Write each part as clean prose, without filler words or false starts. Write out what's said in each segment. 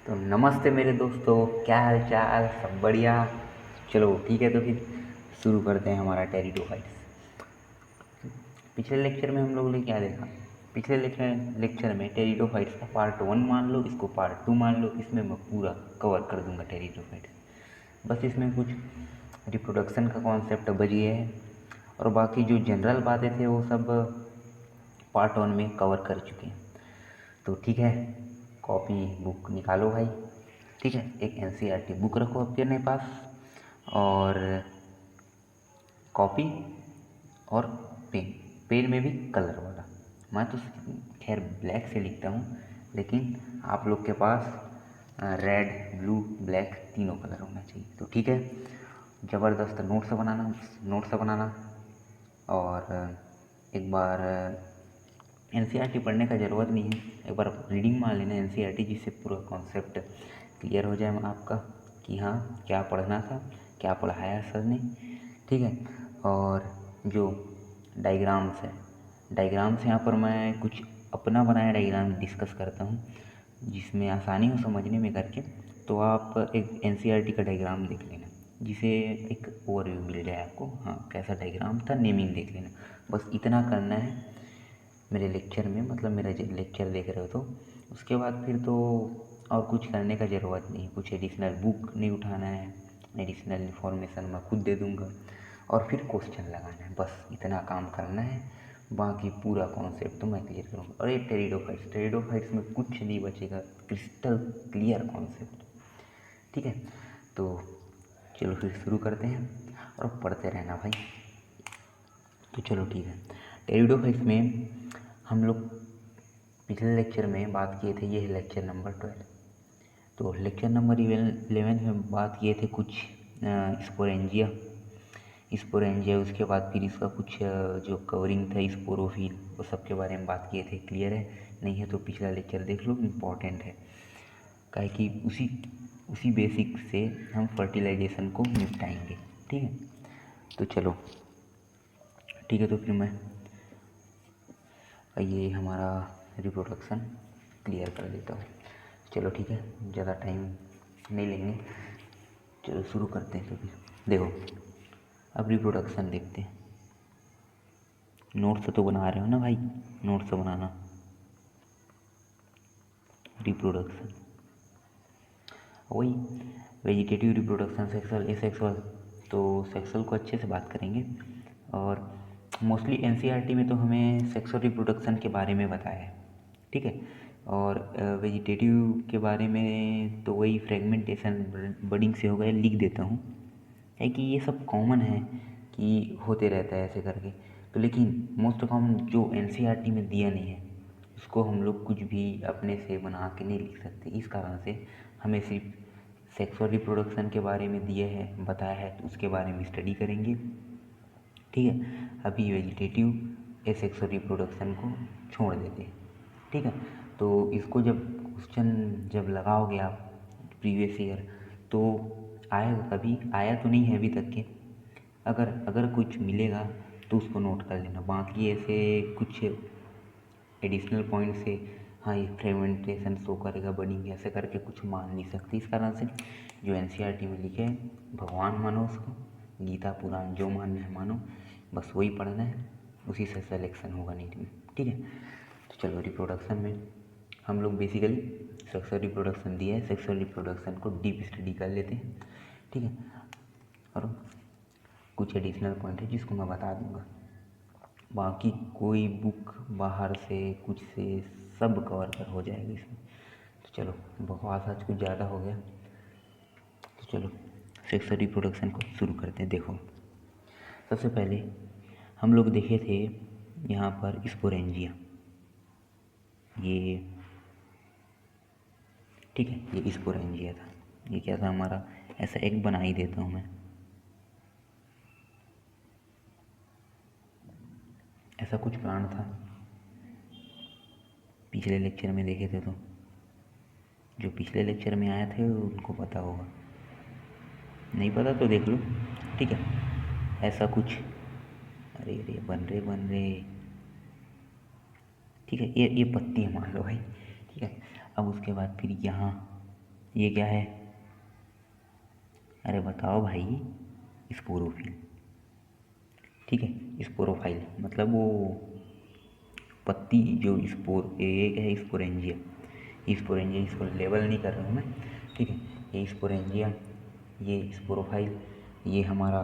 तो नमस्ते मेरे दोस्तों, क्या हाल चाल? सब बढ़िया। चलो ठीक है, तो फिर शुरू करते हैं हमारा टेरिडोफाइट्स। पिछले लेक्चर में हम लोगों ने क्या देखा? पिछले लेक्चर में टेरिडोफाइट्स का पार्ट 1 मान लो, इसको पार्ट 2 मान लो। इसमें मैं पूरा कवर कर दूंगा टेरिडोफाइट्स। बस इसमें कुछ रिप्रोडक्शन का कॉन्सेप्ट बच गया है, और बाकी जो जनरल बातें थे वो सब पार्ट 1 में कवर कर चुके हैं। तो ठीक है, कॉपी बुक निकालो भाई। ठीक है, एक एनसीईआरटी बुक रखो अपने पास, और कॉपी और पेन। पेन में भी कलर वाला। मैं तो खैर ब्लैक से लिखता हूँ, लेकिन आप लोग के पास रेड, ब्लू, ब्लैक तीनों कलर होना चाहिए। तो ठीक है, ज़बरदस्त नोट्स बनाना। और एक बार एनसीईआरटी पढ़ने का ज़रूरत नहीं है, एक बार रीडिंग मार लेना एनसीईआरटी, जिससे पूरा कॉन्सेप्ट क्लियर हो जाए आपका कि हाँ क्या पढ़ना था, क्या पढ़ाया सर ने। ठीक है, और जो डायग्राम्स यहाँ पर मैं कुछ अपना बनाया डायग्राम डिस्कस करता हूँ, जिसमें आसानी हो समझने में करके। तो आप एक एनसीईआरटी का डायग्राम देख लेना, जिसे एक ओवरव्यू मिल जाए आपको, हाँ कैसा डायग्राम था, नेमिंग देख लेना। बस इतना करना है मेरे लेक्चर में, मतलब मेरा जब लेक्चर देख रहे हो तो उसके बाद फिर तो और कुछ करने का ज़रूरत नहीं। कुछ एडिशनल बुक नहीं उठाना है, एडिशनल इन्फॉर्मेशन मैं खुद दे दूँगा, और फिर क्वेश्चन लगाना है। बस इतना काम करना है, बाकी पूरा कॉन्सेप्ट तो मैं क्लियर करूँगा। और ये टेरिडोफाइट्स में कुछ नहीं बचेगा, क्रिस्टल क्लियर कॉन्सेप्ट। ठीक है, तो चलो फिर शुरू करते हैं, और पढ़ते रहना भाई। तो चलो ठीक है, टेरिडोफाइट्स में हम लोग पिछले लेक्चर में बात किए थे, ये है लेक्चर नंबर 12। तो लेक्चर नंबर 11 में बात किए थे कुछ स्पोरेंजिया। उसके बाद फिर इसका कुछ जो कवरिंग था स्पोरोफिल, वो सब के बारे में बात किए थे। क्लियर है? नहीं है तो पिछला लेक्चर देख लो, इम्पॉर्टेंट है। काहे कि उसी बेसिक से हम फर्टिलाइजेशन को निपटाएंगे। ठीक है, तो चलो ठीक है, तो फिर मैं ये हमारा रिप्रोडक्शन क्लियर कर देता हूँ। चलो ठीक है, ज़्यादा टाइम नहीं लेंगे, चलो शुरू करते हैं। तो फिर देखो, अब रिप्रोडक्शन देखते हैं। नोट्स तो बना रहे हो ना भाई? नोट्स बनाना। रिप्रोडक्शन वही वेजिटेटिव रिप्रोडक्शन, सेक्सुअल, एसेक्सुअल। तो सेक्सुअल को अच्छे से बात करेंगे, और मोस्टली एनसीईआरटी में तो हमें सेक्सुअल रिप्रोडक्शन के बारे में बताया है। ठीक है, और वेजिटेटिव के बारे में तो वही फ्रेगमेंटेशन, बडिंग से हो गया, लिख देता हूँ। है कि ये सब कॉमन है कि होते रहता है ऐसे करके। तो लेकिन मोस्ट कॉमन जो एनसीईआरटी में दिया नहीं है, उसको हम लोग कुछ भी अपने से बना के नहीं लिख सकते। इस कारण से हमें सिर्फ सेक्सुअल रिप्रोडक्शन के बारे में दिया है, बताया है, तो उसके बारे में स्टडी करेंगे। ठीक है, अभी वेजिटेटिव एसेक्सुअल रिप्रोडक्शन को छोड़ देते हैं। ठीक है, तो इसको जब क्वेश्चन जब लगाओगे आप प्रीवियस ईयर, तो आएगा, कभी आया तो नहीं है अभी तक के। अगर अगर कुछ मिलेगा तो उसको नोट कर लेना। बाकी ऐसे कुछ एडिशनल पॉइंट से हाँ ये फ्रेगमेंटेशन शो करेगा, बनेंगे, ऐसे करके कुछ मान नहीं सकते। इस कारण से जो एनसीईआरटी में लिखे है, भगवान मानो उसको, गीता पुराण जो मानना है मानो, बस वही पढ़ना है, उसी से सिलेक्शन होगा नीट में। ठीक है, तो चलो रिप्रोडक्शन में हम लोग बेसिकली सेक्सुअल रिप्रोडक्शन दिया है, सेक्सुअल रिप्रोडक्शन को डीप स्टडी कर लेते हैं। ठीक है, और कुछ एडिशनल पॉइंट है जिसको मैं बता दूंगा। बाकी कोई बुक बाहर से कुछ से सब कवर कर हो जाएगा इसमें। तो चलो, बकवास आज कुछ ज़्यादा हो गया, तो चलो सेक्सुअल रिप्रोडक्शन को शुरू करते हैं। देखो, सबसे पहले हम लोग देखे थे यहाँ पर स्पोरेंजिया, ये ठीक है, ये स्पोरेंजिया था। ये क्या था हमारा? ऐसा एक बना ही देता हूँ मैं, ऐसा कुछ प्लांट था। पिछले लेक्चर में देखे थे, तो जो पिछले लेक्चर में आए थे उनको पता होगा, नहीं पता तो देख लो। ठीक है, ऐसा कुछ, अरे अरे बन रहे। ठीक है, ये पत्ती है मान लो भाई। ठीक है, अब उसके बाद फिर यहाँ ये क्या है? अरे बताओ भाई, स्पोरोफिल। ठीक है, स्पोरोफाइल मतलब वो पत्ती जो स्पोर, एक है स्पोरेंजिया। स्पोरेंजिया, इसको लेबल नहीं कर रहा हूँ मैं, ठीक है। ये स्पोरेंजिया, ये स्पोरोफाइल, ये हमारा,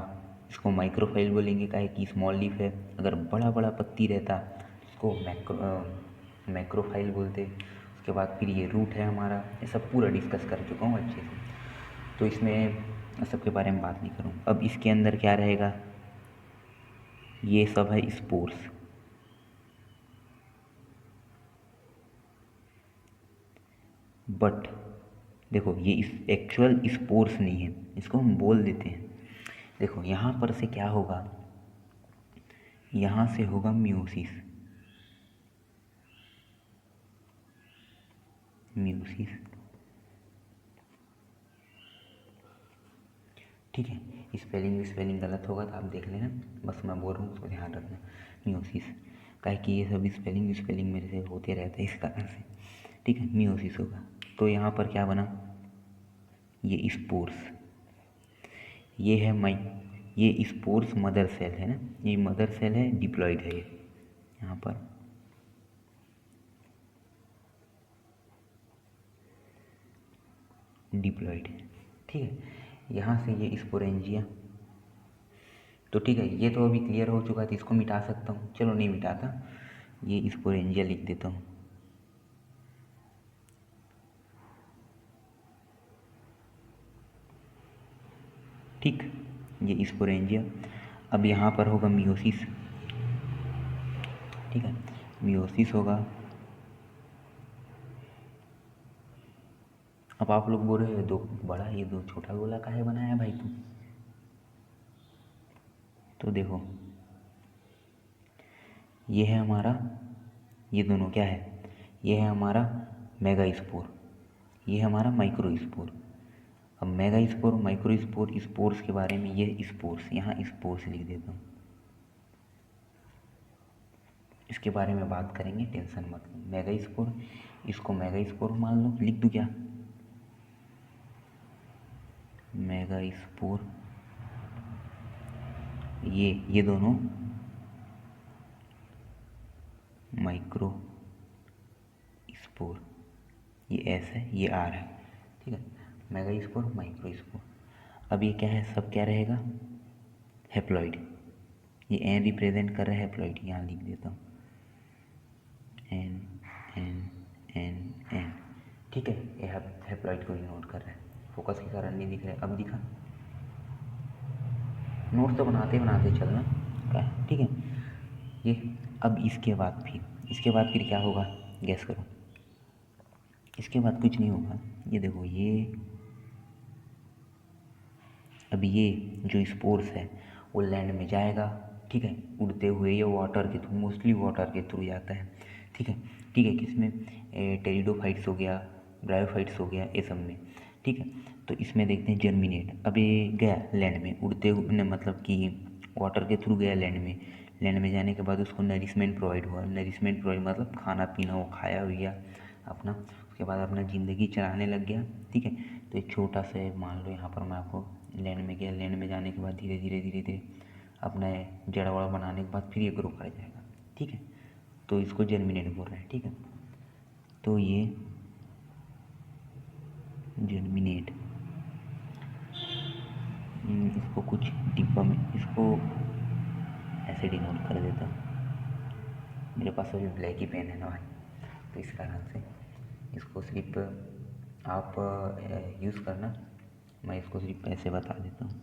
इसको माइक्रोफाइल बोलेंगे काहे कि स्मॉल लीफ है। अगर बड़ा बड़ा पत्ती रहता उसको मैक्रोफाइल बोलते। उसके बाद फिर ये रूट है हमारा। ये सब पूरा डिस्कस कर चुका हूँ अच्छे से, तो इसमें सबके बारे में बात नहीं करूँ। अब इसके अंदर क्या रहेगा, ये सब है स्पोर्स। बट देखो, ये इस एक्चुअल स्पोर्स नहीं है, इसको हम बोल देते हैं। देखो यहाँ पर से क्या होगा, यहाँ से होगा म्यूसिस। म्यूसिस, ठीक है। स्पेलिंग गलत होगा तो आप देख लेना, बस मैं बोल रहा हूँ उसको ध्यान रखना। म्यूसिस, काहे कि ये सब स्पेलिंग मेरे से होते रहते हैं इस कारण से, ठीक है। म्यूसिस होगा, तो यहाँ पर क्या बना, ये स्पोर्स, ये है ये स्पोर्स मदर सेल है ना, ये मदर सेल है, डिप्लॉयड है ये यहाँ पर। डिप्लॉयड है, ठीक है। यहाँ से ये स्पोरेंजिया, तो ठीक है, ये तो अभी क्लियर हो चुका है, तो इसको मिटा सकता हूँ। चलो नहीं मिटाता, ये स्पोरेंजिया लिख देता हूँ। ठीक, ये स्पोरेंजिया। अब यहाँ पर होगा मियोसिस, ठीक है। मियोसिस होगा। अब आप लोग बोल रहे हो दो बड़ा, ये दो छोटा गोला काहे बनाया भाई तू? तो देखो, ये है हमारा, ये दोनों क्या है, ये है हमारा मेगा स्पोर, ये है हमारा माइक्रो स्पोर। अब mega spore, micro spore, spores के बारे में, ये स्पोर्स, यहाँ स्पोर्स लिख देता हूँ। इसके बारे में बात करेंगे, टेंशन मत लो। मेगा स्पोर, इसको मेगा स्पोर मान लो, लिख दूँ क्या, मेगा स्पोर। ये दोनों माइक्रो स्पोर, ये एस है, ये आर है, ठीक है। Mega spore, micro spore. अब ये क्या है, सब क्या रहेगा, हैप्लॉइड। ये एन रिप्रेजेंट कर रहा है हैप्लॉइड, यहाँ लिख देता हूँ एन एन एन एन, ठीक है। ये हैप्लॉइड को नोट कर रहा है, फोकस के कारण नहीं दिख रहा है, अब दिखा। नोट्स तो बनाते बनाते चलना क्या है, ठीक है। ये अब इसके बाद फिर क्या होगा, गैस करो। इसके बाद कुछ नहीं होगा, ये देखो, ये अब ये जो स्पोर्स है वो लैंड में जाएगा, ठीक है, उड़ते हुए, या वाटर के थ्रू, मोस्टली वाटर के थ्रू जाता है, ठीक है। ठीक है, किसमें, टेरिडोफाइट्स हो गया, ब्रायोफाइट्स हो गया, ये सब में, ठीक है। तो इसमें देखते हैं जर्मिनेट। अब ये गया लैंड में उड़ते हुए, मतलब कि वाटर के थ्रू गया लैंड में। लैंड में जाने के बाद उसको नरिशमेंट प्रोवाइड हुआ, नरिशमेंट प्रोवाइड मतलब खाना पीना वो खाया हुआ अपना, उसके बाद अपना ज़िंदगी चलाने लग गया, ठीक है। तो एक छोटा सा, मान लो यहाँ पर मैं आपको, लैंड में गया, लैंड में जाने के बाद धीरे धीरे धीरे धीरे अपना जड़ वड़ बनाने के बाद फिर ये ग्रो कर जाएगा, ठीक है। तो इसको जर्मिनेट बोल रहे हैं, ठीक है। तो ये जर्मिनेट, इसको कुछ डिब्बा में, इसको ऐसे डिनोट कर देता हूँ। मेरे पास अभी ब्लैक ही पेन है ना भाई, तो इस कारण से इसको सिर्फ आप यूज़ करना, मैं इसको सिर्फ ऐसे बता देता हूँ,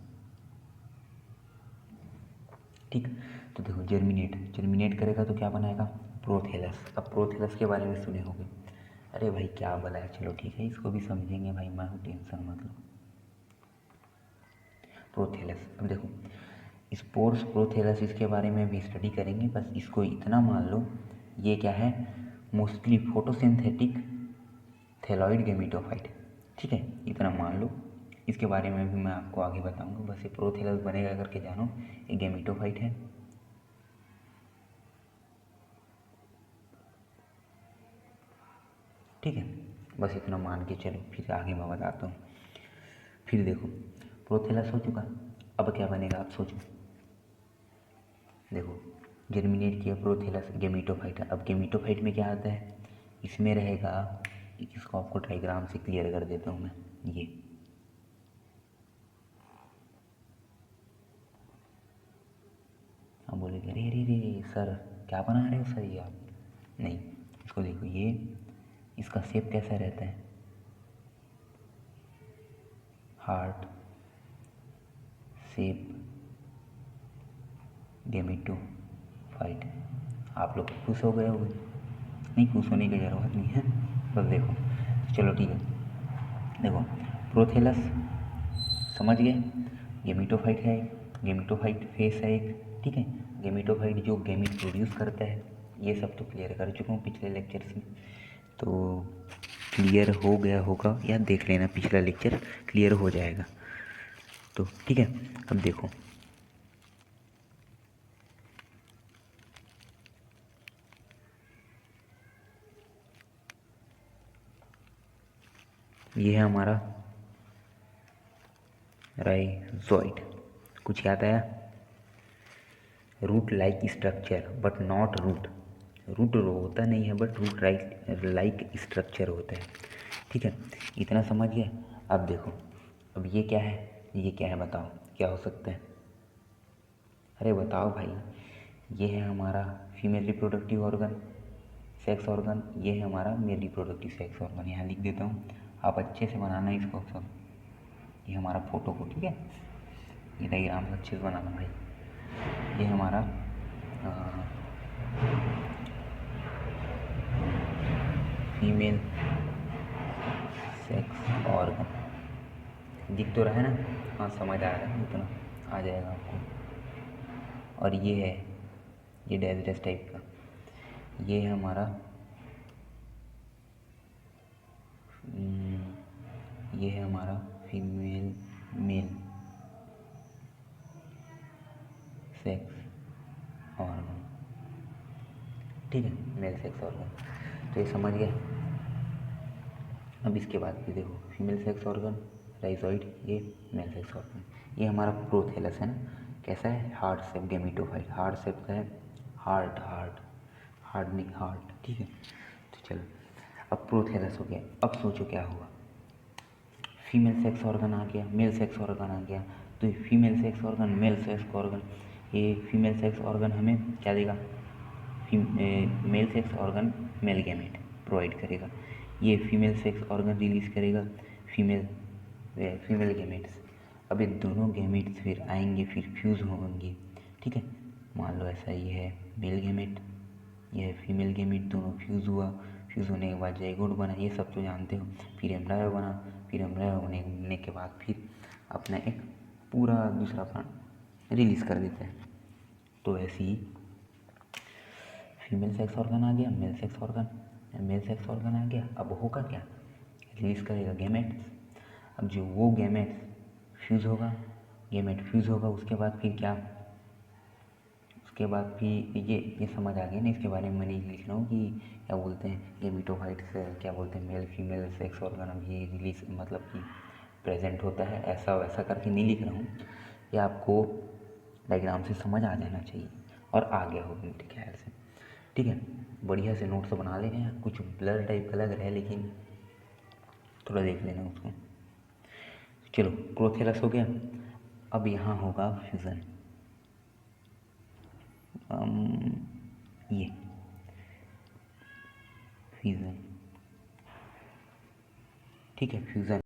ठीक। तो देखो, जर्मिनेट करेगा तो क्या बनाएगा, प्रोथेलस। अब प्रोथेलस के बारे में सुने होंगे, अरे भाई क्या बोला है, चलो ठीक है, इसको भी समझेंगे भाई, मैं टेंशन मत लो। प्रोथेलस, अब देखो, स्पोर्स, प्रोथेलस, इसके बारे में भी स्टडी करेंगे। बस इसको इतना मान लो, ये क्या है, मोस्टली फोटोसिंथेटिक थैलॉइड गेमिटोफाइट, ठीक है, इतना मान लो। इसके बारे में भी मैं आपको आगे बताऊंगा, बस ये प्रोथेलस बनेगा करके जानो, ये गेमिटोफाइट है, ठीक है। बस इतना मान के चलो, फिर आगे मैं बताता हूँ। फिर देखो प्रोथेलस हो चुका, अब क्या बनेगा आप सोचो। देखो जर्मिनेट किया प्रोथेलस, गेमिटोफाइट। अब गेमिटोफाइट में क्या आता है, इसमें रहेगा, इसको आपको डायग्राम से क्लियर कर देता हूँ मैं। ये आप बोलेंगे अरे अरे अरे सर क्या बना रहे हो सर ये आप, नहीं इसको देखो, ये इसका शेप कैसा रहता है, हार्ट शेप गेमिटोफाइट। आप लोग खुश हो गए होंगे, नहीं खुश होने की ज़रूरत नहीं है, बस देखो। चलो ठीक है, देखो प्रोथेलस समझ गए, गेमिटोफाइट है एक, गेमिटोफाइट फेस है एक, ठीक है। गेमिटोफाइट जो गेमिट प्रोड्यूस करता है, ये सब तो क्लियर कर चुका हूँ पिछले लेक्चर्स में, तो क्लियर हो गया होगा या देख लेना पिछला लेक्चर, क्लियर हो जाएगा। तो ठीक है, अब देखो ये है हमारा राइजोइड। कुछ याद आया, root like structure but not root, root होता नहीं है बट रूट लाइक स्ट्रक्चर होता है, ठीक है। इतना समझ गए। अब देखो, अब ये क्या है, ये क्या है बताओ, क्या हो सकता है, अरे बताओ भाई। ये है हमारा female reproductive organ, sex organ, ये है हमारा मेल रिप्रोडक्टिव सेक्स ऑर्गन। यहाँ लिख देता हूँ, आप अच्छे से बनाना इसको सब, ये हमारा फोटो को, ठीक है, ये डायग्राम अच्छे से बनाना भाई। ये हमारा फीमेल सेक्स ऑर्गन दिख तो रहा है ना, हाँ समझ आ रहा है, उतना आ जाएगा आपको। और ये है, ये डेजरस टाइप का, ये है हमारा ये है हमारा फीमेल मेल सेक्स ऑर्गन, ठीक है, मेल सेक्स ऑर्गन। तो ये समझ गए। अब इसके बाद भी देखो, फीमेल सेक्स ऑर्गन राइजोइड, ये मेल सेक्स ऑर्गन, ये हमारा प्रोथेलस है ना, कैसा है, heart shape gametophyte, heart shape का है, हार्ट हार्ट हार्डनिंग हार्ट, ठीक है। तो चलो अब प्रोथेलस हो गया, अब सोचो क्या हुआ, फीमेल सेक्स ऑर्गन आ गया, मेल सेक्स ऑर्गन आ गया। तो ये female sex organ male sex organ, ये फीमेल सेक्स ऑर्गन हमें क्या देगा, mail sex organ male gamete provide करेगा, ये फीमेल सेक्स ऑर्गन रिलीज करेगा फीमेल फीमेल गैमेट्स। अब ये दोनों गैमेट्स फिर आएंगे, फिर फ्यूज़ होंगे, ठीक है। मान लो ऐसा ये है मेल गैमेट, ये है फीमेल गैमेट, दोनों फ्यूज़ हुआ, फ्यूज़ होने के बाद जाइगोट बना, ये सब तो जानते हो। फिर एम्ब्रायो बना, फिर एम्ब्रायो होने के बाद फिर अपना एक पूरा दूसरा प्राण रिलीज़ कर देता है। तो ऐसे ही फीमेल सेक्स ऑर्गन आ गया, male sex organ, male sex organ आ गया, अब होगा क्या, रिलीज़ करेगा गैमेट्स। अब जो वो गैमेट्स फ्यूज़ होगा, गैमेट फ्यूज़ होगा, उसके बाद फिर क्या, उसके बाद फिर ये समझ आ गया ना, इसके बारे में मैं नहीं लिख रहा हूँ कि क्या बोलते हैं गेमिटोफाइट्स, क्या बोलते हैं मेल फीमेल सेक्स ऑर्गन, अब ये रिलीज मतलब कि प्रेजेंट होता है, ऐसा वैसा करके नहीं लिख रहा हूँ, ये आपको डायग्राम से समझ आ जाना चाहिए और आ गया होगा मेरे ख्याल से, ठीक है। बढ़िया से नोट्स बना लेंगे, कुछ ब्लर टाइप का लग रहा है लेकिन थोड़ा देख लेना उसको। चलो प्रोथेलस हो गया, अब यहाँ होगा फ्यूज़न, ये फ्यूज़न, ठीक है, फ्यूज़न।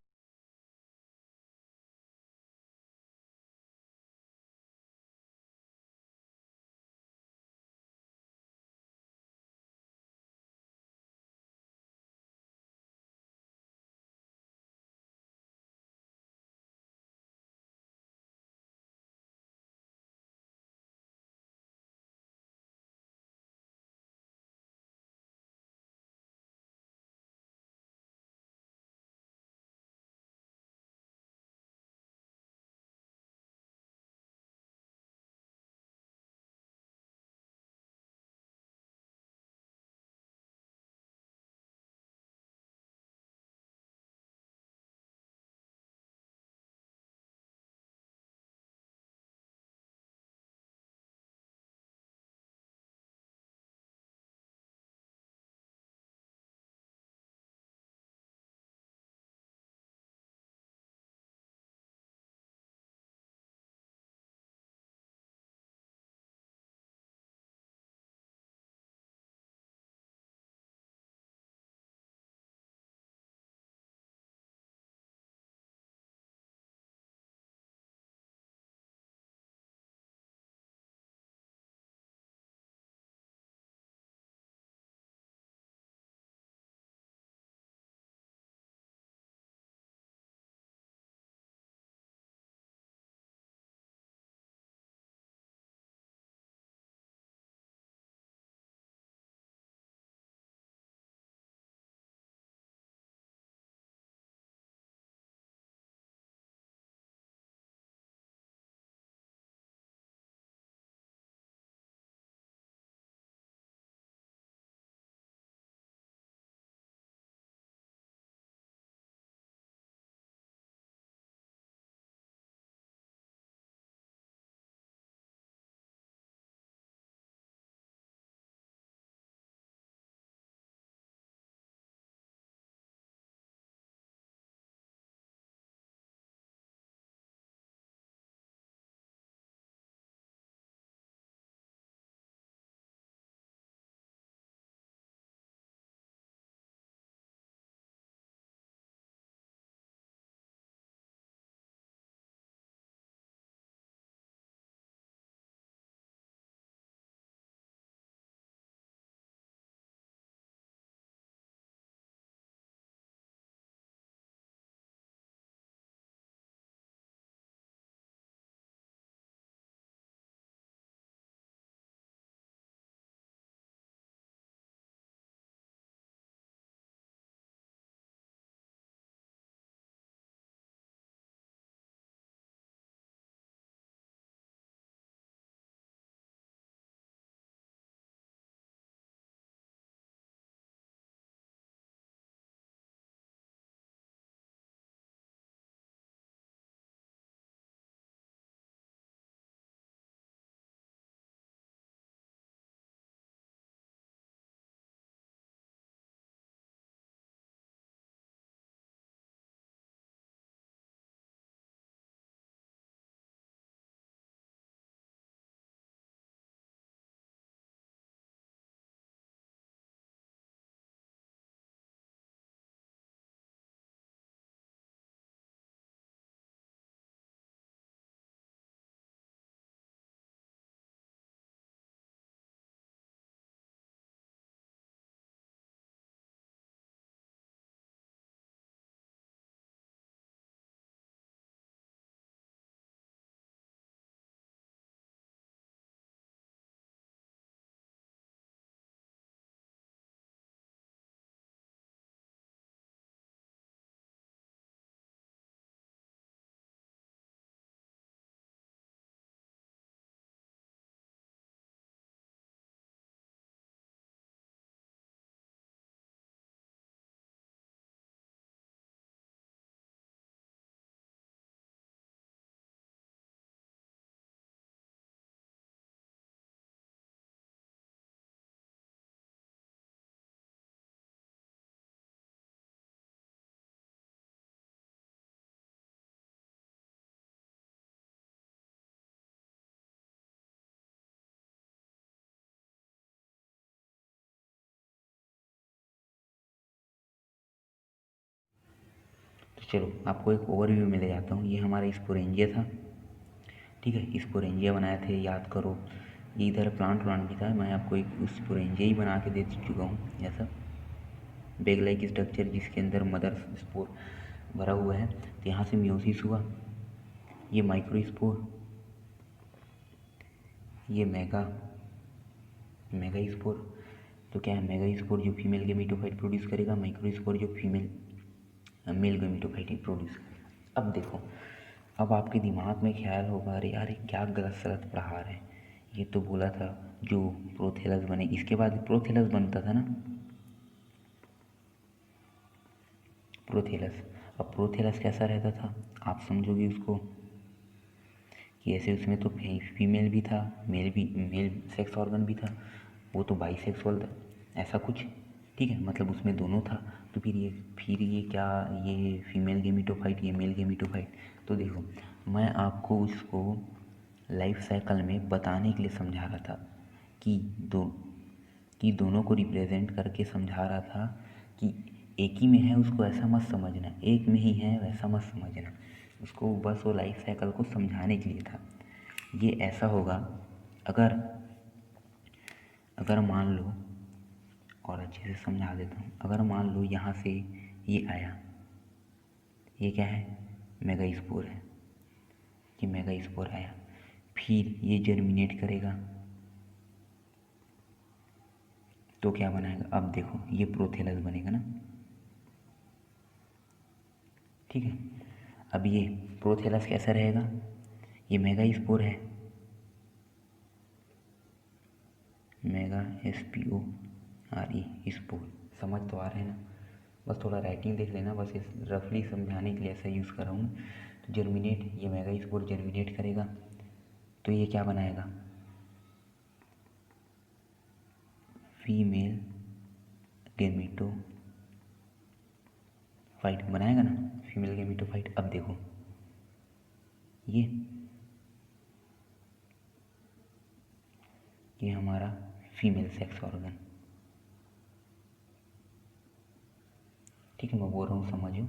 तो चलो आपको एक ओवरव्यू में ले जाता हूँ। ये हमारा स्पोरेंजिया था, ठीक है, स्पोरेंजिया बनाए थे, याद करो। ये इधर प्लांट भी था, मैं आपको एक स्पोरेंजिया ही बना के दे चुका हूँ ऐसा बैग लाइक स्ट्रक्चर जिसके अंदर मदर स्पोर भरा हुआ है। तो यहाँ से मियोसिस हुआ, ये माइक्रो स्पोर, ये मेगा स्पोर। तो क्या है, मेगा स्पोर जो फीमेल गेमेटोफाइट प्रोड्यूस करेगा, माइक्रो स्पोर जो मेल गेमेटोफाइट प्रोड्यूस करेगा। अब देखो, अब आपके दिमाग में ख्याल होगा, अरे यार क्या गलत सलत पढ़ा रहे हैं, ये तो बोला था जो प्रोथेलस बने, इसके बाद प्रोथेलस बनता था ना, प्रोथेलस। अब प्रोथेलस कैसा रहता था, आप समझोगे उसको कि ऐसे उसमें तो फीमेल भी था, मेल सेक्स ऑर्गन भी था, वो तो बाईसेक्सुअल था, ऐसा कुछ, ठीक है, मतलब उसमें दोनों था। तो फिर ये क्या, ये फीमेल गेमिटोफाइट, ये मेल गेमिटोफाइट। तो देखो, मैं आपको उसको लाइफ साइकिल में बताने के लिए समझा रहा था कि दोनों को रिप्रेजेंट करके समझा रहा था कि एक ही में है, उसको ऐसा मत समझना, एक में ही है वैसा मत समझना, उसको बस वो लाइफ साइकिल को समझाने के लिए था। ये ऐसा होगा, अगर मान लो, और अच्छे से समझा देता हूँ, अगर मान लो यहाँ से ये आया, ये क्या है, मेगा स्पोर है, ये मेगा स्पोर आया, फिर ये जर्मिनेट करेगा, तो क्या बनाएगा, अब देखो ये प्रोथेलस बनेगा ना, ठीक है। अब ये प्रोथेलस कैसा रहेगा, ये मेगा स्पोर है, मेगा SPORE स्पोर, समझ तो आ रहे हैं ना, बस थोड़ा राइटिंग देख लेना, बस इस रफली समझाने के लिए ऐसा यूज़ कर रहा हूँ। तो जर्मिनेट, ये मेगा स्पोर जर्मिनेट करेगा, तो ये क्या बनाएगा, फीमेल गेमेटोफाइट बनाएगा ना, फीमेल गेमेटोफाइट। अब देखो ये हमारा फीमेल सेक्स ऑर्गन, ठीक है, मैं बोल रहा हूँ समझो,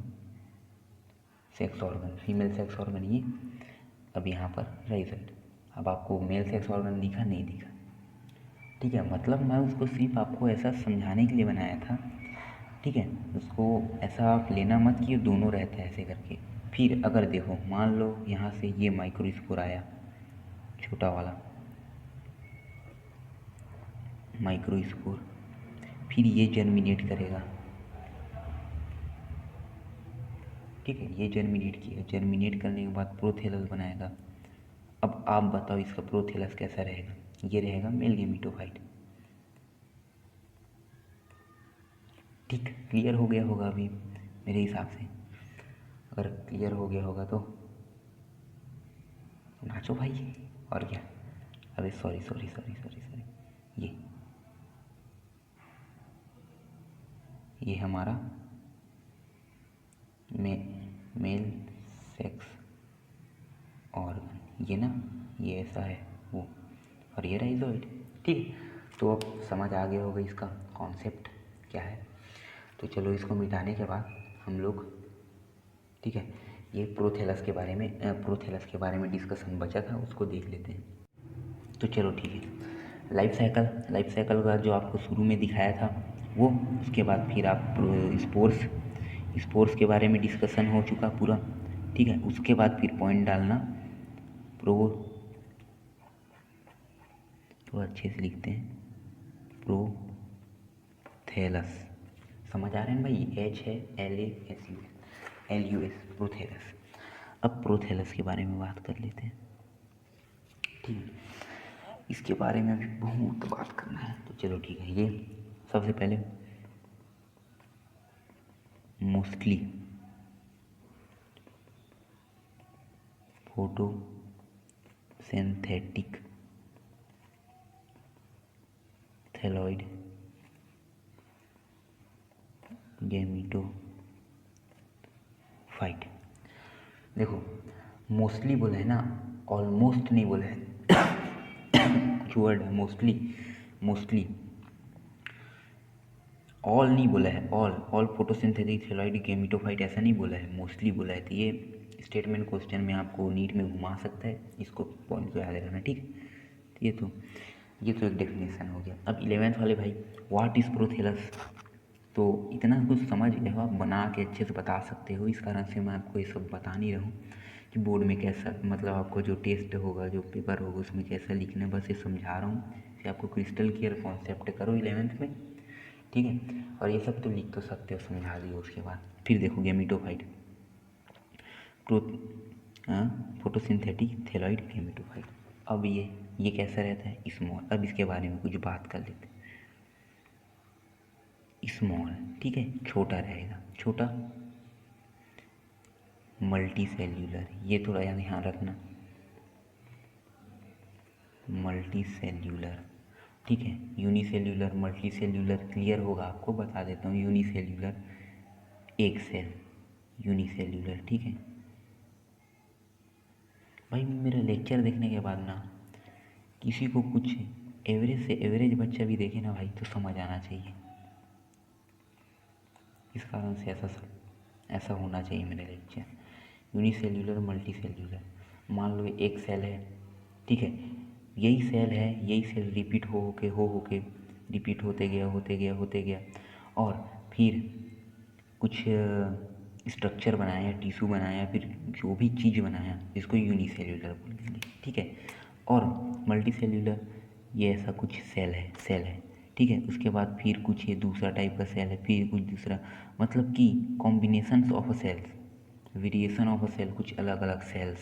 sex organ, female sex organ ये। अब यहाँ पर राइट, अब आपको मेल सेक्स ऑर्गन दिखा, नहीं दिखा, ठीक है, मतलब मैं उसको सिर्फ आपको ऐसा समझाने के लिए बनाया था, ठीक है, उसको ऐसा आप लेना मत कि दोनों रहता है ऐसे करके। फिर अगर देखो, मान लो यहाँ से ये माइक्रो स्पोर आया, छोटा वाला माइक्रो स्पोर, फिर ये जर्मिनेट करेगा, ठीक है, ये जर्मिनेट किया, जर्मिनेट करने के बाद प्रोथेलस बनाएगा। अब आप बताओ इसका प्रोथेलस कैसा रहेगा, ये रहेगा मेल गेमिटोफाइट, ठीक, क्लियर हो गया होगा अभी मेरे हिसाब से, अगर क्लियर हो गया होगा तो नाचो भाई, और क्या, अरे सॉरी, ये हमारा मेल सेक्स ऑर्गन, ये ना, ये ऐसा है वो, और ये राइजोइड, ठीक है। तो अब समझ आ गया होगा इसका कॉन्सेप्ट क्या है। तो चलो इसको मिटाने के बाद हम लोग, ठीक है, ये प्रोथेलस के बारे में डिस्कशन बचा था, उसको देख लेते हैं। तो चलो ठीक है, लाइफ साइकिल का जो आपको शुरू में दिखाया था वो, उसके बाद फिर आप स्पोर्ट्स के बारे में डिस्कशन हो चुका पूरा, ठीक है। उसके बाद फिर पॉइंट डालना, तो अच्छे से लिखते हैं, प्रोथेलस, समझ आ रहे हैं भाई, H है LUS, प्रोथेलस। अब प्रोथेलस के बारे में बात कर लेते हैं, ठीक है, इसके बारे में भी बहुत बात करना है, तो चलो ठीक है। ये सबसे पहले मोस्टली फोटोसिंथेटिक थैलॉइड गेमिटोफाइट। देखो, मोस्टली बोला है ना, ऑलमोस्ट नहीं बोला है, कुछ वर्ड है मोस्टली, ऑल नहीं बोला है, ऑल ऑल फोटोसिंथेटिक थैलाइड गैमेटोफाइट ऐसा नहीं बोला है, मोस्टली बोला है। तो ये स्टेटमेंट क्वेश्चन में आपको नीट में घुमा सकता है, इसको पॉइंट को याद रखना, ठीक है। ये तो एक डेफिनेशन हो गया। अब 11th वाले भाई, व्हाट इज़ प्रोथेलस। तो इतना कुछ समझ गए हो आप, बना के अच्छे से बता सकते हो, इस कारण से मैं आपको ये सब बता नहीं रहा हूँ कि बोर्ड में कैसा, मतलब आपको जो टेस्ट होगा, जो पेपर होगा, उसमें कैसा लिखना है, बस ये समझा रहा हूँ कि आपको क्रिस्टल क्लियर कॉन्सेप्ट करो 11th में, ठीक है। और ये सब तो लिख तो सकते हो, समझा दिए। उसके बाद फिर देखो गैमेटोफाइट, प्रोथ फोटोसिंथेटिक थैलाइड गैमेटोफाइट। अब ये कैसा रहता है, स्मॉल। अब इसके बारे में कुछ बात कर लेते हैं। स्मॉल, ठीक है, छोटा रहेगा, छोटा। मल्टी सेल्यूलर, ये थोड़ा याद ध्यान रखना, मल्टी सेल्यूलर, ठीक है। यूनिसेल्यूलर, मल्टी सेल्यूलर क्लियर होगा आपको, बता देता हूँ। यूनिसेल्यूलर एक सेल, यूनिसेल्यूलर, ठीक है भाई। मेरा लेक्चर देखने के बाद ना किसी को कुछ एवरेज से एवरेज बच्चा भी देखे ना भाई, तो समझ आना चाहिए। इस कारण से ऐसा होना चाहिए मेरा लेक्चर। यूनिसेल्यूलर, मल्टी सेल्यूलर, मान लो एक सेल है, ठीक है। यही सेल रिपीट हो के रिपीट होते गया और फिर कुछ स्ट्रक्चर बनाया, टिश्यू बनाया, फिर जो भी चीज़ बनाया, इसको यूनिसेल्यूलर बोलेंगे, ठीक है। और मल्टी सेल्यूलर, ये ऐसा कुछ सेल है, ठीक है। उसके बाद फिर कुछ ये दूसरा टाइप का सेल है, फिर कुछ दूसरा, मतलब कि combinations of a cells, variation of a cell, कुछ अलग अलग सेल्स,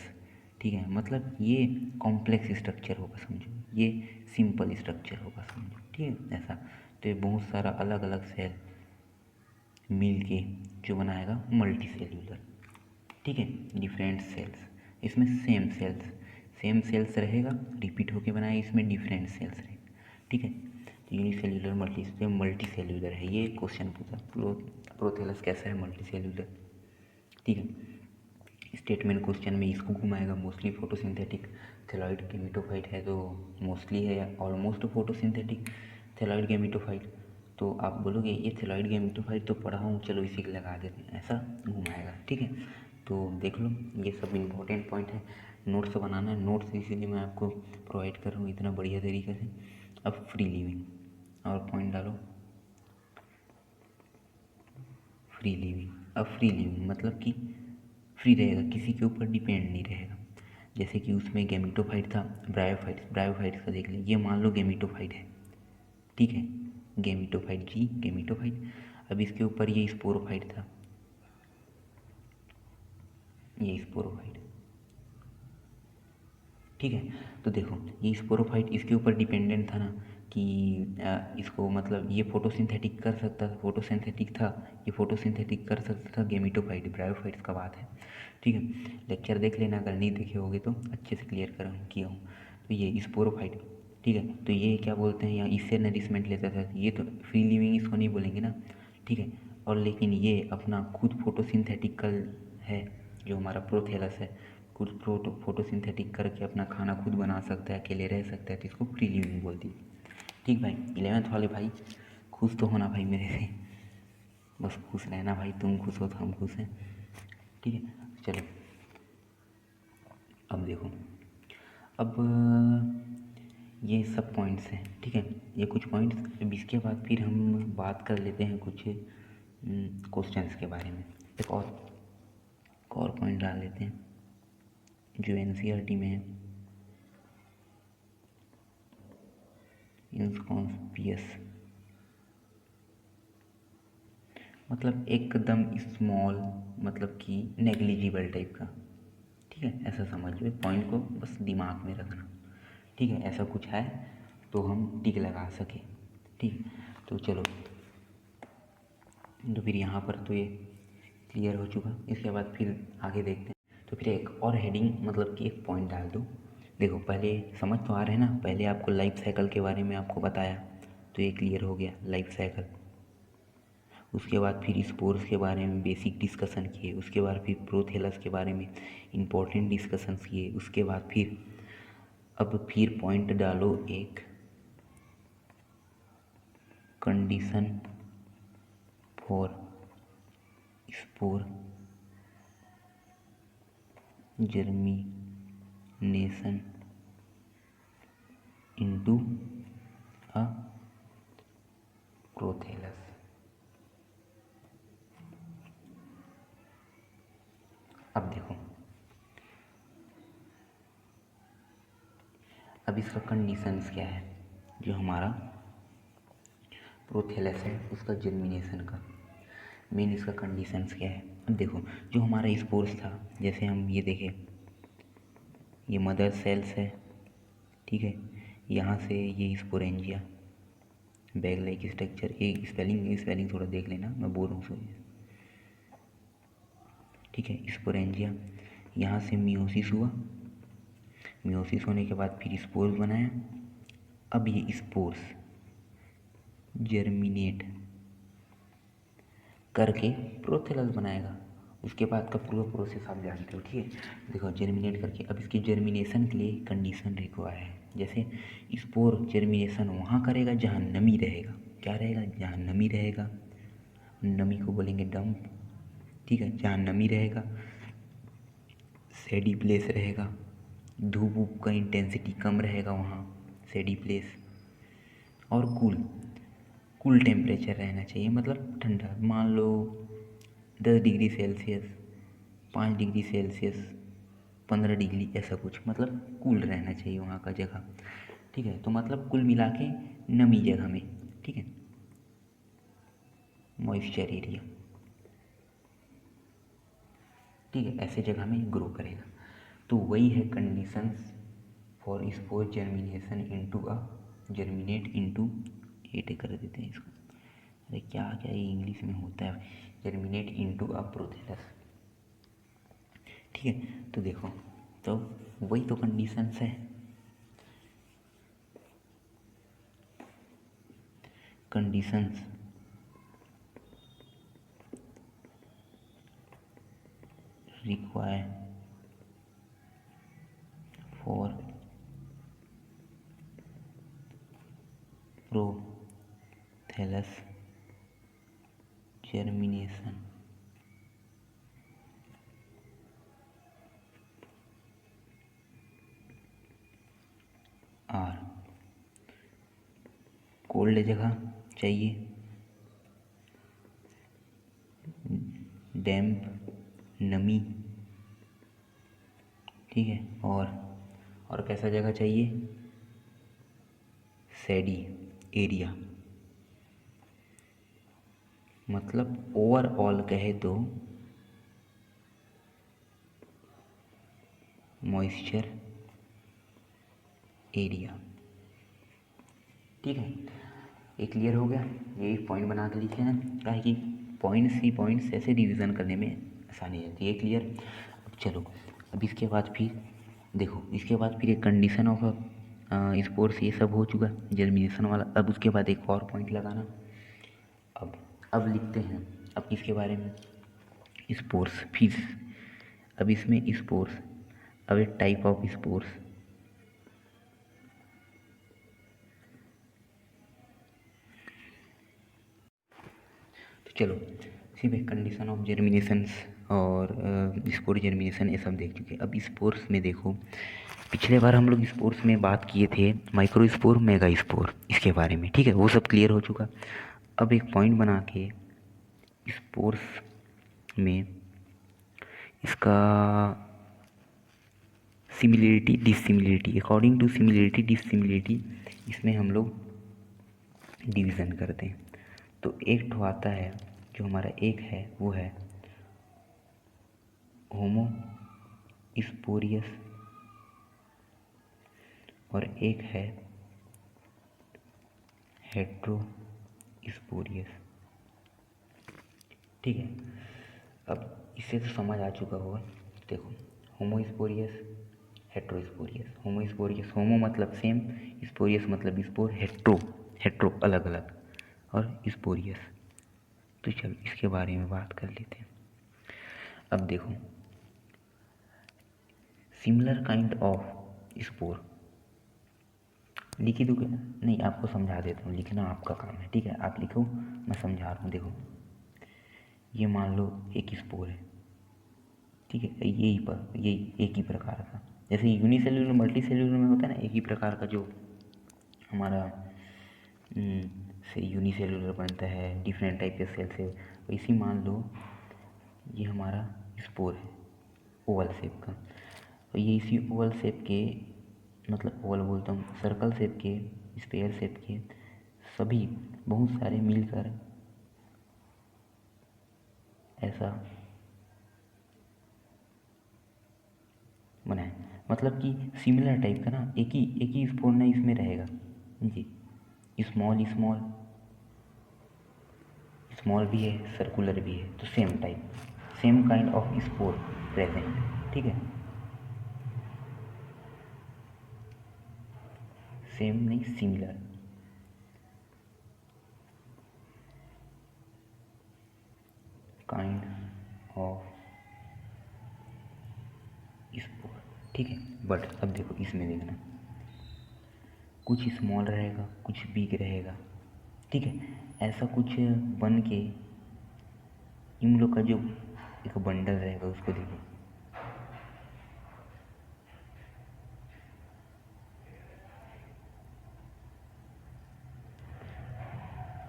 ठीक है। मतलब ये कॉम्प्लेक्स स्ट्रक्चर होगा समझो, ये सिंपल स्ट्रक्चर होगा समझो, ठीक है ऐसा। तो ये बहुत सारा अलग अलग सेल मिल के जो बनाएगा मल्टी सेल्यूलर, ठीक है। डिफरेंट सेल्स, इसमें सेम सेल्स रहेगा, रिपीट होके बनाए, इसमें डिफरेंट सेल्स रहेगा, ठीक है। तो यूनिसेल्यूलर मल्टी सेल्यूलर है, ये क्वेश्चन पूछा प्रोथेलस कैसा है, मल्टी सेल्यूलर, ठीक है। स्टेटमेंट क्वेश्चन में इसको घुमाएगा, मोस्टली फोटोसिंथेटिक थैलाइड गैमेटोफाइट है, तो मोस्टली है या ऑलमोस्ट फोटोसिंथेटिक थैलाइड गैमेटोफाइट। तो आप बोलोगे ये थैलाइड गैमेटोफाइट तो पढ़ा हूँ, चलो इसी को लगा देते हैं, ऐसा घुमाएगा, ठीक है। तो देख लो, ये सब इम्पोर्टेंट पॉइंट है, नोट्स बनाना है, नोट्स इसीलिए मैं आपको प्रोवाइड कर रहा हूँ इतना बढ़िया तरीके से। अब फ्री लिविंग और पॉइंट डालो, फ्री लिविंग। अब फ्री लिविंग मतलब कि फ्री रहेगा, किसी के ऊपर डिपेंड नहीं रहेगा। जैसे कि उसमें गैमेटोफाइट था, ब्रायोफाइट्स का देख लें, ये मान लो गैमेटोफाइट है, ठीक है। गैमेटोफाइट। अब इसके ऊपर ये स्पोरोफाइट था, ये स्पोरोफाइट, ठीक है। तो देखो ये स्पोरोफाइट इसके ऊपर डिपेंडेंट था ना, कि इसको मतलब ये फोटोसिंथेटिक कर सकता था, फोटोसिंथेटिक था, ये फोटोसिंथेटिक कर सकता था गैमेटोफाइट, ब्रायोफाइट्स का बात है, ठीक है। लेक्चर देख लेना, अगर नहीं देखे होगे तो अच्छे से क्लियर किया हूँ। तो ये स्पोरोफाइट, ठीक है। तो ये क्या बोलते हैं, यहाँ इससे नरिशमेंट लेता था, ये तो फ्री लिविंग इसको नहीं बोलेंगे ना, ठीक है। और लेकिन ये अपना खुद फोटोसिंथेटिकल है, जो हमारा प्रोथेलस है, खुद फोटोसिंथेटिक करके अपना खाना खुद बना सकता है, अकेले रह सकता है, तो इसको फ्री लिविंग बोलती है, ठीक भाई। 11th वाले भाई खुश तो होना भाई मेरे से, बस खुश रहना भाई, तुम खुश हो तो हम खुश हैं, ठीक है। चलो अब देखो, अब ये सब पॉइंट्स हैं, ठीक है, ये कुछ पॉइंट्स। अब इसके बाद फिर हम बात कर लेते हैं कुछ क्वेश्चंस के बारे में। एक और पॉइंट डाल लेते हैं जो एनसीईआरटी में है, इनकॉन्सपियस, मतलब एकदम स्मॉल, मतलब कि नेग्लिजिबल टाइप का, ठीक है, ऐसा समझ लो। पॉइंट को बस दिमाग में रखना, ठीक है। ऐसा कुछ है तो हम टिक लगा सके, ठीक। तो चलो, तो फिर यहाँ पर तो ये क्लियर हो चुका, इसके बाद फिर आगे देखते हैं। तो फिर एक और हेडिंग, मतलब कि एक पॉइंट डाल दो। देखो पहले समझ तो आ रहे हैं ना, पहले आपको लाइफ साइकिल के बारे में आपको बताया, तो ये क्लियर हो गया लाइफ साइकिल। उसके बाद फिर स्पोर्स के बारे में बेसिक डिस्कशन किए, उसके बाद फिर प्रोथेलस के बारे में इम्पोर्टेंट डिस्कशंस किए, उसके बाद फिर अब फिर पॉइंट डालो एक condition for spore germination into a prothallus. अब देखो, अब इसका कंडीशंस क्या है, जो हमारा प्रोथेलस है उसका जर्मिनेशन का मेन इसका कंडीशंस क्या है। अब देखो, जो हमारा स्पोर्स था, जैसे हम ये देखें, ये मदर सेल्स है, ठीक है, यहाँ से ये स्पोरेंजिया बैग लाइक स्ट्रक्चर, ये स्पेलिंग थोड़ा देख लेना, मैं बोल रहा हूँ सो, ठीक है, स्पोरेंजिया, यहाँ से मियोसिस हुआ, मियोसिस होने के बाद फिर स्पोर्स बनाया। अब ये स्पोर्स जर्मिनेट करके प्रोथेलस बनाएगा। उसके बाद का पूरा प्रोसेस आप जानते हो, ठीक है। देखो, जर्मिनेट करके, अब इसकी जर्मिनेशन के लिए कंडीशन रिक्वायर है। जैसे स्पोर जर्मिनेशन वहाँ करेगा जहाँ नमी रहेगा, क्या रहेगा, जहाँ नमी रहेगा, नमी को बोलेंगे डंप, ठीक है, जहाँ नमी रहेगा, सेडी प्लेस रहेगा, धूप वूप का इंटेंसिटी कम रहेगा वहाँ, सेडी प्लेस, और कूल टेम्परेचर रहना चाहिए, मतलब ठंडा, मान लो 10 degree Celsius, 5 degree Celsius, 15 degree, ऐसा कुछ, मतलब कूल रहना चाहिए वहाँ का जगह, ठीक है। तो मतलब कुल मिला के नमी जगह में, ठीक है, मॉइस्चर एरिया, ठीक है, ऐसे जगह में ग्रो करेगा। तो वही है conditions for spore germination into a germinate into, एट कर देते हैं इसको, अरे क्या क्या ये इंग्लिश में होता है, जर्मिनेट इनटू अ प्रोथेलस, ठीक है। तो देखो, तो वही तो कंडीशंस है, conditions require for prothallus germination are, cold जगह चाहिए, डैम्प, नमी, ठीक है, और कैसा जगह चाहिए, सैडी एरिया, मतलब ओवरऑल कहे तो मॉइस्चर एरिया, ठीक है। ये क्लियर हो गया, ये पॉइंट बना के लिखे ना, क्या है कि पॉइंट्स ऐसे रिवीजन करने में आसानी रहती है, क्लियर। अब चलो, अब इसके बाद फिर देखो, इसके बाद फिर एक कंडीशन ऑफ स्पोर्स, ये सब हो चुका जर्मिनेशन वाला। अब उसके बाद एक और पॉइंट लगाना, अब लिखते हैं अब इसके बारे में, स्पोर्स फिर, अब इसमें स्पोर्स, अब एक टाइप ऑफ स्पोर्स, तो चलो सीधे कंडीशन ऑफ जर्मिनेशंस और स्पोर जर्मिनेशन ये सब देख चुके। अब स्पोर्स में देखो, पिछले बार हम लोग स्पोर्स में बात किए थे माइक्रो स्पोर, मेगा स्पोर, इसके बारे में, ठीक है, वो सब क्लियर हो चुका। अब एक पॉइंट बना के स्पोर्स में इसका similarity dissimilarity, according to similarity dissimilarity, इसमें हम लोग डिवीज़न करते हैं। तो एक ठो आता है, जो हमारा एक है वो है होमो स्पोरियस, और एक है हेट्रो स्पोरियस, ठीक है। अब इससे तो समझ आ चुका होगा। देखो, होमो स्पोरियस, हेट्रो स्पोरियस, होमो स्पोरियस, होमो मतलब सेम, स्पोरियस मतलब स्पोर, हेट्रो अलग अलग, और स्पोरियस। तो चलो इसके बारे में बात कर लेते हैं। अब देखो, सिमिलर काइंड ऑफ स्पोर, लिख ही दूँगा नहीं, आपको समझा देता हूँ, लिखना आपका काम है, ठीक है, आप लिखो, मैं समझा रहा हूँ। देखो, ये मान लो एक स्पोर है, ठीक है, यही एक ही प्रकार का, जैसे यूनिसेल्यूलर मल्टी सेल्यूलर में होता है ना एक ही प्रकार का जो हमारा से यूनिसेल्यूलर बनता है डिफरेंट टाइप के सेल से, वैसे मान लो ये हमारा स्पोर है ओवल शेप का, और ये इसी ओवल शेप के, मतलब ओवल बोलता हूँ, सर्कल शेप के, स्पेयर शेप के सभी बहुत सारे मिलकर ऐसा बनाए, मतलब कि सिमिलर टाइप का ना, एक ही स्पोर ना इसमें रहेगा जी, स्मॉल स्मॉल स्मॉल भी है, सर्कुलर भी है, तो same type, same kind of spore present, ठीक है, सेम नहीं सिमिलर, काइंड ऑफ स्पोर, ठीक है। बट अब देखो इसमें देखना, कुछ स्मॉल रहेगा कुछ बिग रहेगा, ठीक है, ऐसा कुछ बन के इन लोग का जो एक बंडल रहेगा उसको देखो,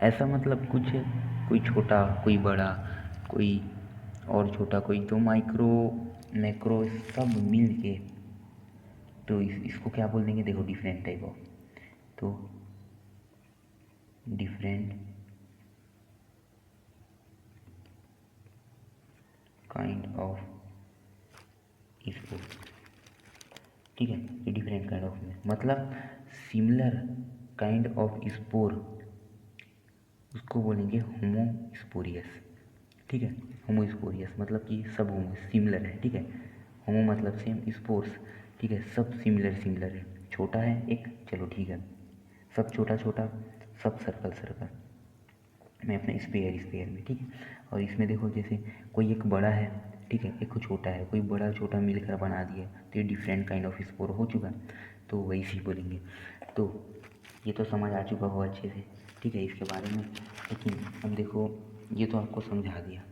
ऐसा मतलब कुछ, कोई छोटा कोई बड़ा, कोई और छोटा, कोई तो माइक्रो मैक्रो सब मिल के, तो इसको क्या बोल देंगे, देखो डिफरेंट टाइप ऑफ, तो डिफरेंट काइंड ऑफ स्पोर, ठीक है, ये डिफरेंट काइंड ऑफ में मतलब सिमिलर काइंड ऑफ स्पोर, उसको बोलेंगे होमोस्पोरियस, ठीक है, होमोस्पोरियस मतलब कि सब होमो सिमिलर है, ठीक है, होमो मतलब सेम, स्पोर्स, ठीक है, सब सिमिलर सिमिलर है, छोटा है एक, चलो ठीक है, सब छोटा छोटा, सब सर्कल सर्कल में अपने स्पेयर स्पेयर में, ठीक है, और इसमें देखो जैसे कोई एक बड़ा है, ठीक है, एक को छोटा है, कोई बड़ा छोटा मिलकर बना दिया, तो ये डिफरेंट काइंड ऑफ स्पोर हो चुका, तो वैसे ही बोलेंगे। तो ये तो समझ आ चुका हो अच्छे से, ठीक है, इसके बारे में, लेकिन अब देखो ये तो आपको समझा दिया,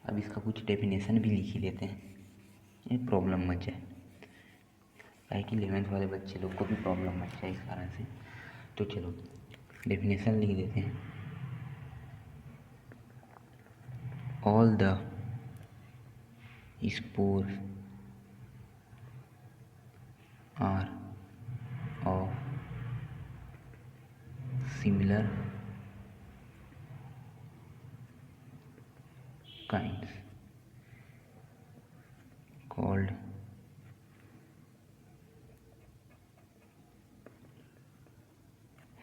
अब इसका कुछ डेफिनेशन भी लिख ही लेते हैं, ये प्रॉब्लम मच जाए, काहे कि 11th वाले बच्चे लोग को भी प्रॉब्लम मच जाए इस कारण से, तो चलो डेफिनेशन लिख देते हैं। All the spores are of similar kinds called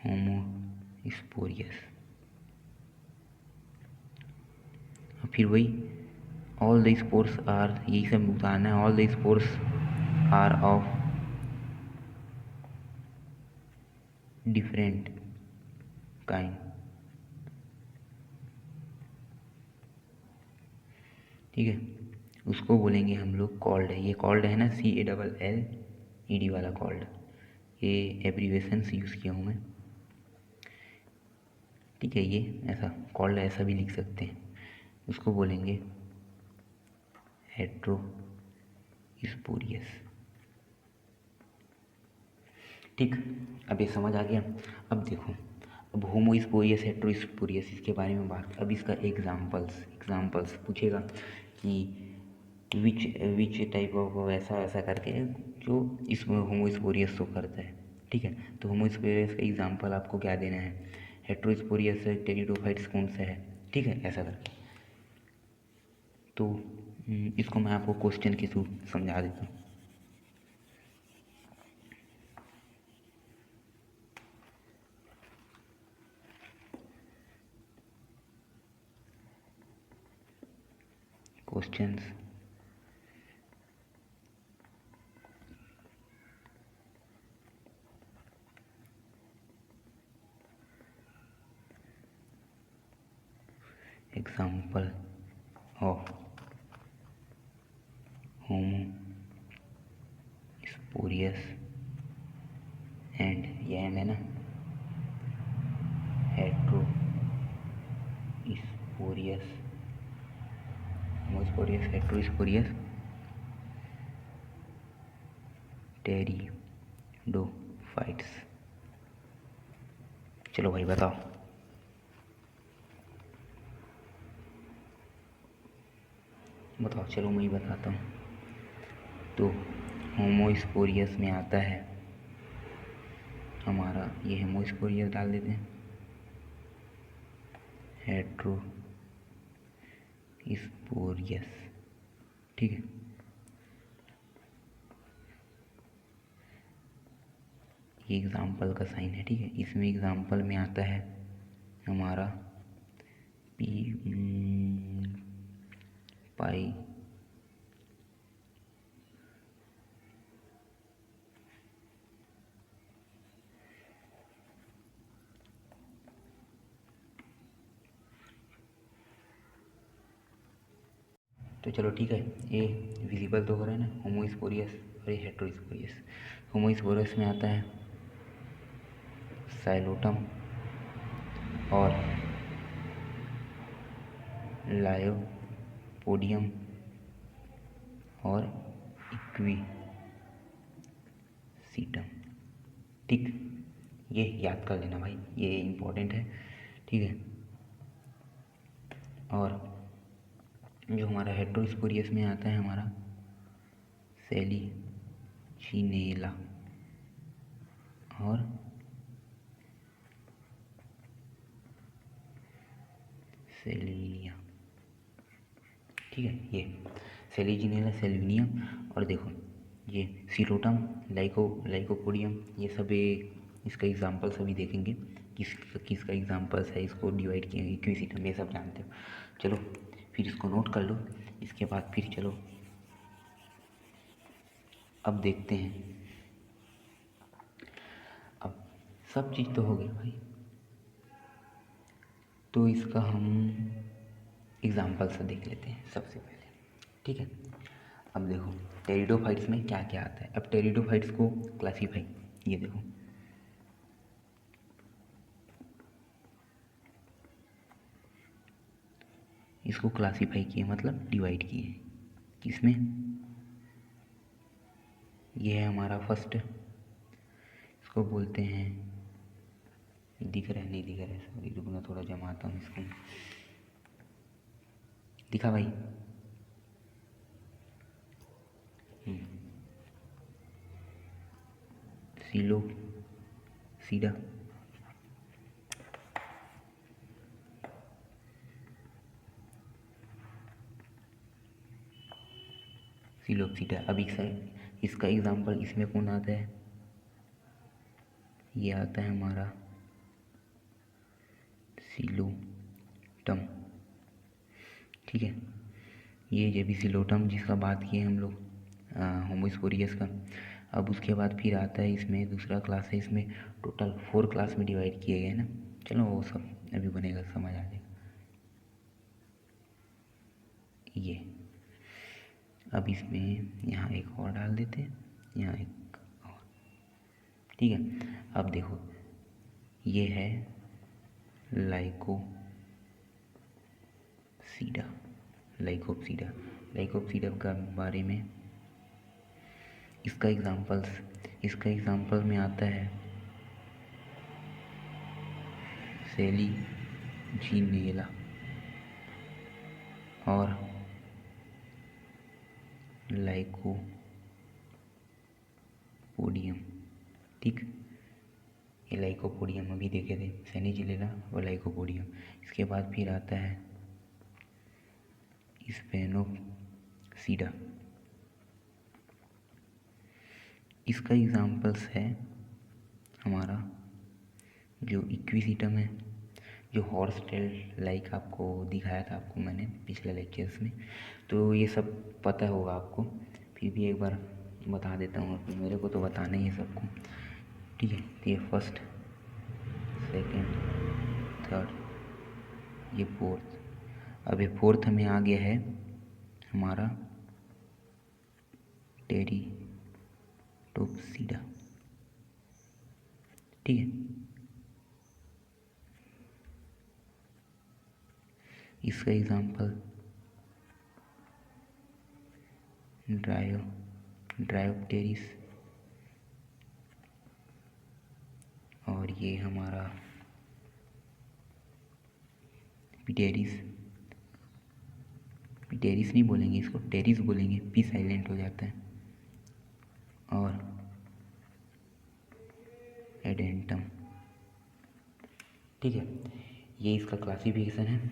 homosporious। फिर वही ऑल द स्पोर्स आर, यही सब उतारना है, all the spores are of different kind, ठीक है, उसको बोलेंगे हम लोग कॉल्ड है, ये कॉल्ड है ना, CALLED वाला कॉल्ड, ये एब्रीवेशंस यूज़ किया हूँ मैं, ठीक है, ये ऐसा कॉल्ड ऐसा भी लिख सकते हैं, उसको बोलेंगे हेट्रोस्पोरियस, ठीक, अब ये समझ आ गया। अब देखो, अब होमोस्पोरियस हेट्रोस्पोरियस इसके बारे में बात, अब इसका एग्जाम्पल्स पूछेगा कि विच विच टाइप ऑफ ऐसा ऐसा करके जो इसमें होमोस्पोरियस शो करता है, ठीक है, तो होमोस्पोरियस का एग्जाम्पल आपको क्या देना है, हेट्रोस्पोरियस टेरिडोफाइट्स कौन सा है, ठीक है, ऐसा करके, तो इसको मैं आपको क्वेश्चन के थ्रू समझा देता हूँ। क्वेश्चंस, एग्जाम्पल ऑफ होमोस्पोरियस एंड ये है ना हेट्रोस्पोरियस होमोस्पोरियस, हेट्रोस्पोरियस, टेरिडोफाइट्स। चलो भाई बताओ। बताओ, चलो मैं ही बताता हूँ। तो होमोस्पोरियस में आता है हमारा, ये होमोस्पोरियस डाल देते हैं, हेट्रोस्पोरियस, ठीक है। ये एग्जाम्पल का साइन है, ठीक है। इसमें एग्जाम्पल में आता है हमारा पी पाई तो चलो ठीक है, ये विजिबल तो हो रहा है ना, होमोस्पोरियस और ये हेट्रोस्पोरियस। होमोस्पोरियस में आता है साइलोटम और लायोपोडियम और इक्वीसीटम, ठीक। ये याद कर लेना भाई, ये इम्पोर्टेंट है, ठीक है। और जो हमारा हेट्रोस्पोरियस में आता है हमारा सेलिजिनेला और सेल्विनिया, ठीक है। ये सेलिजिनेला, सेल्विनिया, और देखो ये सीरोटम, लाइकोपोडियम, ये सब इसका एग्जाम्पल सभी देखेंगे, किसका एग्जाम्पल्स है, इसको डिवाइड किए इक्विसिटम, ये सब जानते हो। चलो फिर इसको नोट कर लो। इसके बाद फिर चलो अब देखते हैं। अब सब चीज़ तो हो गई भाई, तो इसका हम एग्जाम्पल से देख लेते हैं सबसे पहले, ठीक है। अब देखो टेरिडोफाइट्स में क्या क्या आता है। अब टेरिडोफाइट्स को क्लासीफाई, ये देखो इसको क्लासीफाई किए, मतलब डिवाइड किए किसमें। ये है हमारा फर्स्ट, इसको बोलते हैं, दिख रहा है नहीं दिख रहा है, सॉरी रुकना, थोड़ा जमाता हूँ इसको। दिखा भाई, सीलोसीडा, सीलोसीडा। अब इसका एग्जाम्पल इसमें कौन आता है, ये आता है हमारा सीलोटम, ठीक है। ये जब सीलोटम जिसका बात किए हम लोग होमोस्पोरियस का। अब उसके बाद फिर आता है इसमें दूसरा क्लास है, इसमें टोटल 4 क्लास में डिवाइड किए गए ना। चलो वो सब अभी बनेगा, समझ आ जाएगा। ये अब इसमें यहाँ एक और डाल देते हैं, यहाँ एक और, ठीक है। अब देखो ये है लाइकोप्सीडा, लाइकोप्सीडा का बारे में इसका एग्जाम्पल में आता है सेलिजिनेला और लाइकोपोडियम, ठीक। ये लाइकोपोडियम अभी देखे थे, सेलिजिनेला और लाइकोपोडियम। इसके बाद फिर आता है स्पेनोसीडा, इसका एग्जाम्पल्स है हमारा जो इक्विसीटम है, जो हॉर्स टेल लाइक आपको दिखाया था आपको मैंने पिछले लेक्चर्स में, तो ये सब पता होगा आपको, फिर भी एक बार बता देता हूँ, मेरे को तो बताना ही है सबको, ठीक है। तो ये फर्स्ट, सेकंड, थर्ड, ये फोर्थ। अब ये फोर्थ में आ गया है हमारा टेरिडोफाइट्स, ठीक है। इसका एग्जाम्पल ड्रायोप्टेरिस, और ये हमारा पिटेरिस नहीं बोलेंगे, इसको टेरिस बोलेंगे, पी साइलेंट हो जाता है, और एडेंटम। ठीक है, ये इसका क्लासिफिकेशन है।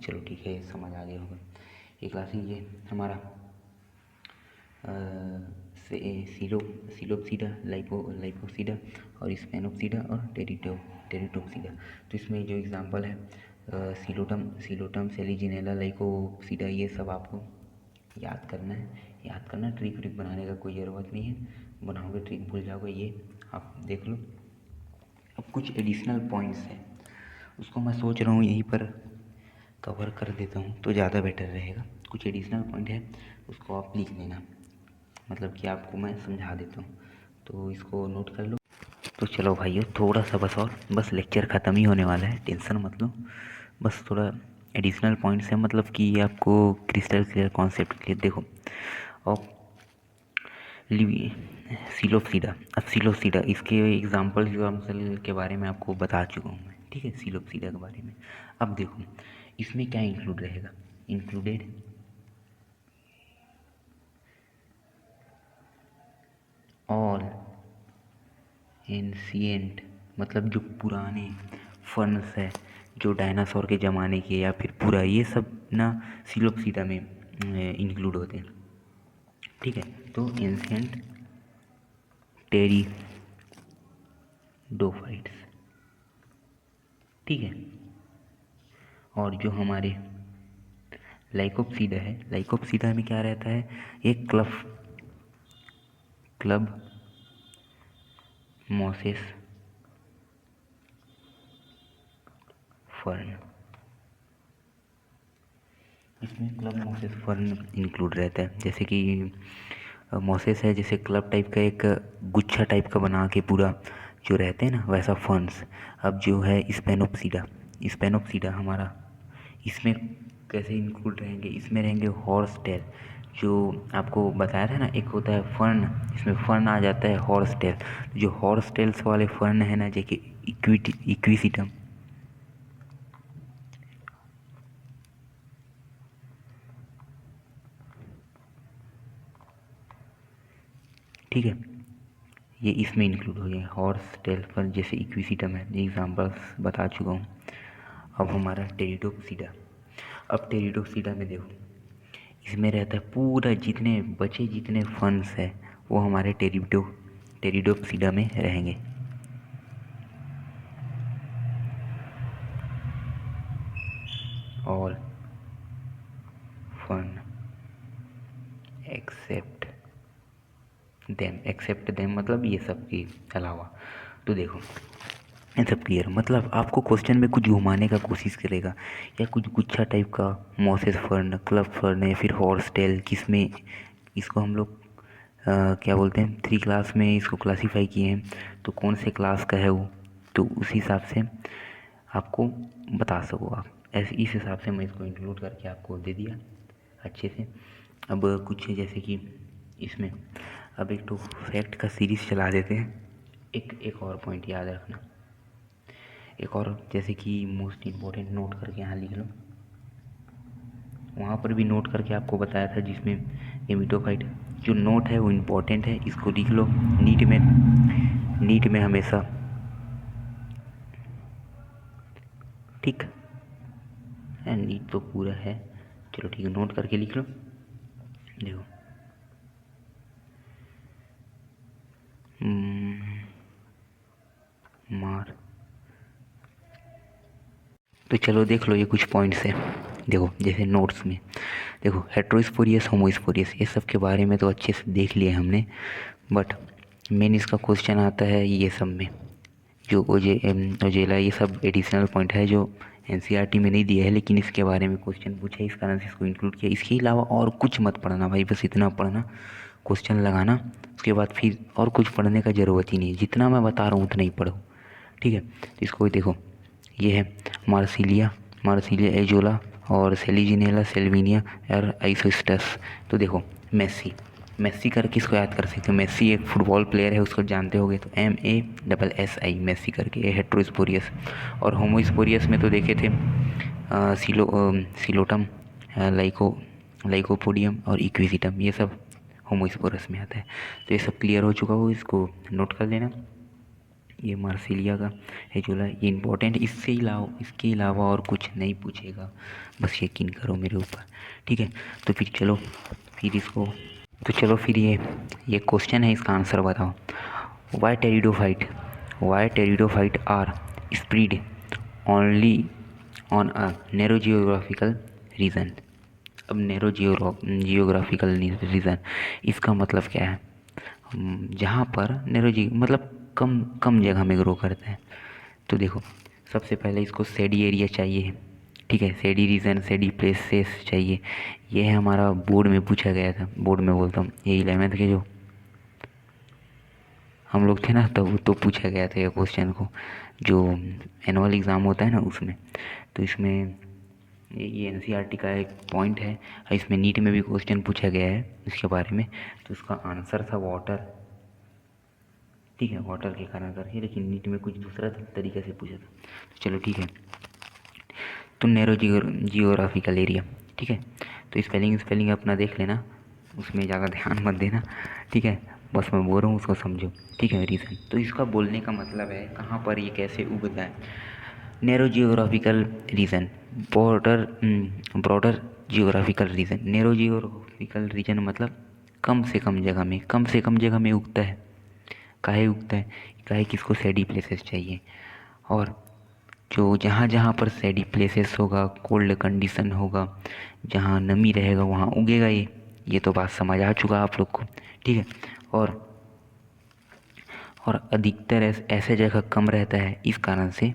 चलो ठीक है, समझ आ गया होगा। ये क्लासिंग ये हमारा सिलोप्सीडा, लाइपोप्सीडा और स्पेनोप्सीडा और टेरिटोप्सीडा। तो इसमें जो एग्जांपल है सिलोटम, सेलीजिनेला, लाइकोप्सीडा, ये सब आपको याद करना। ट्रिक बनाने का कोई ज़रूरत नहीं है, बनाओगे ट्रिक भूल जाओगे। ये आप देख लो। अब कुछ एडिशनल पॉइंट्स हैं, उसको मैं सोच रहा हूँ यहीं पर कवर कर देता हूँ तो ज़्यादा बेटर रहेगा। कुछ एडिशनल पॉइंट है, उसको आप लिख लेना, मतलब कि आपको मैं समझा देता हूँ, तो इसको नोट कर लो। तो चलो भाइयों, थोड़ा सा बस लेक्चर ख़त्म ही होने वाला है, टेंशन मत लो। बस थोड़ा एडिशनल पॉइंट्स है, मतलब कि आपको क्रिस्टल क्लियर कॉन्सेप्ट क्लियर। देखो अब सिलोप्सीडा, अब सिलोप्सीडा इसके एग्जाम्पल के बारे में आपको बता चुका हूँ मैं, ठीक है, सिलोप्सीडा के बारे में। अब देखो इसमें क्या इंक्लूड रहेगा, इंक्लूडेड ऑल एंशिएंट, मतलब जो पुराने फर्न्स है, जो डायनासोर के ज़माने के, या फिर पूरा ये सब ना सिलोप्सीडा में इंक्लूड होते हैं। ठीक है, तो एंशिएंट टेरिडोफाइट्स, ठीक है। और जो हमारे लाइकोप्सीडा है, लाइकोप्सीडा में क्या रहता है, एक क्लब मोसेस फर्न, इसमें क्लब मोसेस फर्न इंक्लूड रहता है। जैसे कि मोसेस है, जैसे क्लब टाइप का एक गुच्छा टाइप का बना के पूरा जो रहते हैं ना, वैसा फर्न्स। अब जो है स्पेनोप्सीडा हमारा, इसमें कैसे इंक्लूड रहेंगे, इसमें रहेंगे हॉर्स टेल, जो आपको बताया था ना, एक होता है फर्न, इसमें फर्न आ जाता है हॉर्स टेल। जो हॉर्स टेल्स वाले फर्न है ना, जैसे इक्विसिटम, ठीक है, ये इसमें इंक्लूड हो गए हॉर्स टेल फर्न, जैसे इक्विसिटम है, एग्जाम्पल्स बता चुका हूँ। अब हमारा टेरिडोप्सीडा, अब टेरिडोप्सीडा में देखो इसमें रहता है पूरा जितने फर्न्स है वो हमारे टेरिडोप्सीडा में रहेंगे। ऑल फर्न एक्सेप्ट देम मतलब ये सब के अलावा। तो देखो ये सब क्लियर, मतलब आपको क्वेश्चन में कुछ घुमाने का कोशिश करेगा, या कुछ गुच्छा टाइप का मोसेस फर्न, क्लब फर्न, या फिर हॉर्स टेल, किसमें इसको हम लोग क्या बोलते हैं, 3 क्लास में इसको क्लासीफाई किए हैं, तो कौन से क्लास का है वो, तो उस हिसाब से आपको बता सको आप। ऐसे इस हिसाब से मैं इसको इंक्लूड करके आपको दे दिया अच्छे से। अब कुछ जैसे कि इसमें अब एक तो फैक्ट का सीरीज़ चला देते हैं। एक और पॉइंट याद रखना, एक और जैसे कि मोस्ट इम्पोर्टेंट नोट करके यहाँ लिख लो, वहाँ पर भी नोट करके आपको बताया था, जिसमें गेमिटोफाइट जो नोट है वो इम्पोर्टेंट है, इसको लिख लो नीट में हमेशा, ठीक है, नीट तो पूरा है, चलो ठीक है, नोट करके लिख लो। देखो मार, तो चलो देख लो ये कुछ पॉइंट्स हैं। देखो जैसे नोट्स में देखो हेट्रोस्पोरियस, होमोस्पोरियस, ये सब के बारे में तो अच्छे से देख लिए हमने, बट मेन इसका क्वेश्चन आता है ये सब में, जो ओजेला, ये सब एडिशनल पॉइंट है जो एनसीईआरटी में नहीं दिया है, लेकिन इसके बारे में क्वेश्चन पूछा, इस कारण से इसको इंक्लूड किया। इसके अलावा और कुछ मत पढ़ना भाई, बस इतना पढ़ना, क्वेश्चन लगाना, उसके बाद फिर और कुछ पढ़ने का ज़रूरत ही नहीं है, जितना मैं बता रहा हूँ उतना ही पढ़ो, ठीक है। तो इसको देखो, ये है मार्सिलिया एजोला और सेलिजिनेला, सेल्विनिया और आइसोस्टस। तो देखो मेस्सी करके इसको याद कर सकते हो। मेस्सी एक फुटबॉल प्लेयर है, उसको जानते होगे, तो MESSI मेस्सी करके, ये हेट्रोस्पोरियस। और होमोस्पोरियस में तो देखे थे सिलोटम, लाइकोपोडियम और इक्विजिटम, ये सब होमोस्पोरस में आता है। तो ये सब क्लियर हो चुका हो, इसको नोट कर लेना। ये मार्सिलिया का हेजुला, ये इम्पोर्टेंट, इसके अलावा और कुछ नहीं पूछेगा, बस यकीन करो मेरे ऊपर, ठीक है। तो फिर चलो फिर ये क्वेश्चन है, इसका आंसर बताओ। Why pteridophyte are spread only on a narrow geographical region. अब नैरो जियोग्राफिकल रीजन, इसका मतलब क्या है? जहाँ पर मतलब कम जगह में ग्रो करता है। तो देखो, सबसे पहले इसको शेडी एरिया चाहिए, ठीक है, शेडी रीजन, शेडी प्लेसेस चाहिए। ये है हमारा, बोर्ड में पूछा गया था, बोर्ड में बोलता हूँ, ये 11th के जो हम लोग थे ना, तब तो पूछा गया था ये क्वेश्चन को, जो एनुअल एग्ज़ाम होता है ना उसमें। तो इसमें ये NCERT का एक पॉइंट है, इसमें नीट में भी क्वेश्चन पूछा गया है इसके बारे में। तो इसका आंसर था वाटर, ठीक है, वाटर के कारण करके, लेकिन नीट में कुछ दूसरा तरीके से पूछा था। तो चलो ठीक है, तो नैरो जियोग्राफिकल एरिया, ठीक है। तो स्पेलिंग अपना देख लेना, उसमें ज़्यादा ध्यान मत देना, ठीक है, बस मैं बोल रहा हूँ उसको समझो, ठीक है। रीज़न, तो इसका बोलने का मतलब है कहाँ पर ये कैसे उगता है। Narrow geographical reason, broader geographical region. Narrow geographical reason मतलब कम से कम जगह में उगता है। काहे उगता है? काहे कि इसको सैडी प्लेसेस चाहिए, और जो जहाँ पर सैडी प्लेसेस होगा, कोल्ड कंडीशन होगा, जहाँ नमी रहेगा, वहाँ उगेगा ये तो बात समझ आ चुका आप लोग को, ठीक है। और अधिकतर ऐसे जगह कम रहता है, इस कारण से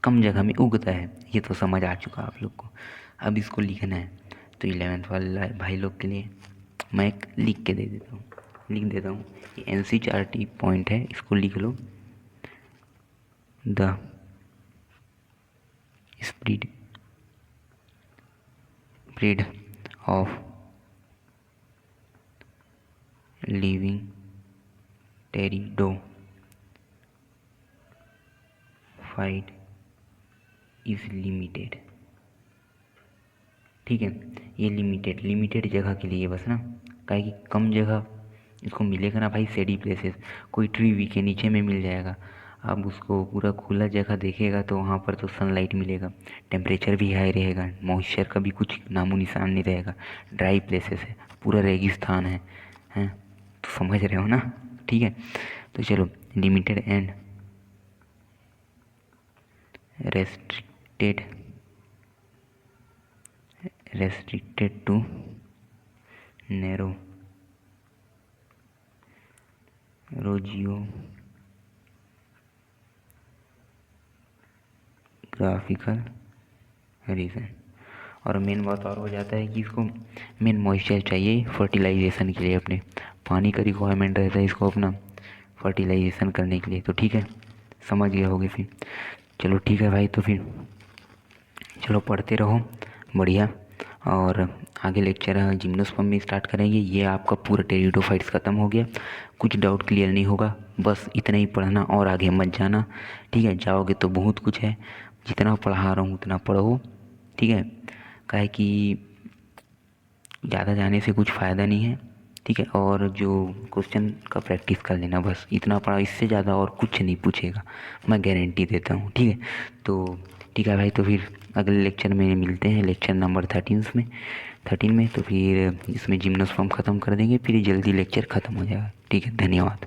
कम जगह में उगता है, ये तो समझ आ चुका आप लोग को। अब इसको लिखना है, तो 11th वाले भाई लोग के लिए मैं एक लिख देता हूँ, ये NCERT पॉइंट है, इसको लिख लो। The spread of living pteridophyte is limited, ठीक है। ये लिमिटेड जगह के लिए बस ना, काहे कि कम जगह इसको मिलेगा ना भाई, शेडी प्लेसेस, कोई ट्री के नीचे में मिल जाएगा। अब उसको पूरा खुला जगह देखेगा तो वहाँ पर तो सनलाइट मिलेगा, टेम्परेचर भी हाई रहेगा, मॉइस्चर का भी कुछ नामो निशान नहीं रहेगा, ड्राई प्लेसेस है, पूरा रेगिस्तान है, हैं, तो समझ रहे हो ना, ठीक है। तो चलो, limited and restricted to narrow geographical reason. और मेन बात और हो जाता है कि इसको मेन मॉइस्चर चाहिए फर्टिलाइजेशन के लिए, अपने पानी का रिक्वायरमेंट रहता है इसको अपना फर्टिलाइजेशन करने के लिए। तो ठीक है, समझ गए होगे फिर। चलो ठीक है भाई, तो फिर चलो पढ़ते रहो बढ़िया, और आगे लेक्चर जिम्नोस्पर्म में स्टार्ट करेंगे। ये आपका पूरा टेरिडोफाइट्स ख़त्म हो गया, कुछ डाउट क्लियर नहीं होगा, बस इतना ही पढ़ना और आगे मत जाना, ठीक है। जाओगे तो बहुत कुछ है, जितना पढ़ा रहा हूँ उतना पढ़ो, ठीक है। काहे कि ज़्यादा जाने से कुछ फ़ायदा नहीं है, ठीक है। और जो क्वेश्चन का प्रैक्टिस कर लेना, बस इतना पढ़ा, इससे ज़्यादा और कुछ नहीं पूछेगा, मैं गारंटी देता हूँ, ठीक है। तो ठीक है भाई, तो फिर अगले लेक्चर में मिलते हैं, लेक्चर नंबर 13 में। तो फिर इसमें जिम्नोस्पर्म ख़त्म कर देंगे, फिर जल्दी लेक्चर ख़त्म हो जाएगा, ठीक है। धन्यवाद।